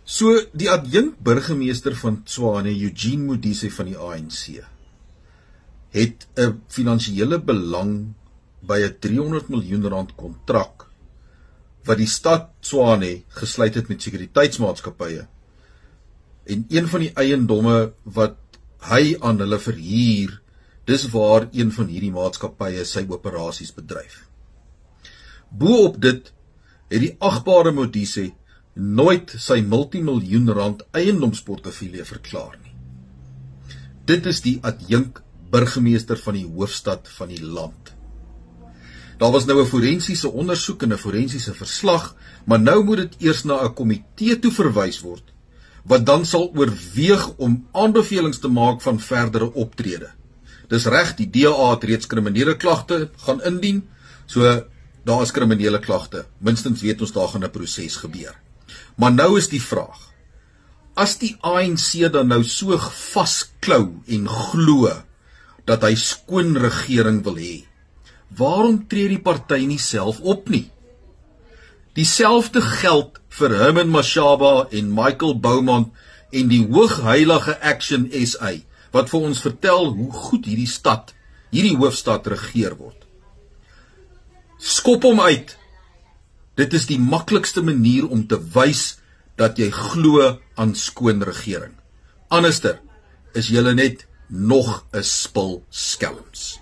So die adjunkt burgemeester van Tshwane, Eugene Modise van die ANC, het 'n finansiële belang by 'n 300 miljoen rand kontrak wat die stad Tshwane gesluit het met sekuriteitsmaatskappye. En een van die eiendomme wat hy aan hulle verhuur, dis waar een van hierdie maatskappye sy operasies bedryf. Bo-op dit het die agbare Modise nooit sy multimiljoen rand eiendomsportefeulje verklaar nie. Dit is die adjunk burgemeester van die hoofstad van die land. Daar was nou 'n forensiese ondersoek en 'n forensiese verslag, maar nou moet dit eers na 'n komitee toe verwys word, wat dan sal oorweeg om aanbevelings te maak van verdere optrede. Dis reg, die DA het reeds kriminele klagte gaan indien, so daar is kriminele klagte. Minstens weet ons daar gaan 'n proses gebeur. Maar nou is die vraag, as die ANC dan nou so vasklou en glo dat hy skoon regering wil hê, waarom tree die party nie self op nie? Dieselfde geld vir Herman Mashaba en Michael Bowman en die hoogheilige Action SA, wat vir ons vertel hoe goed hierdie hoofstad regeer word. Skop hom uit. Dit is die maklikste manier om te wys dat jy glo aan skoon regering. Anderster is julle net nog 'n spul skelms.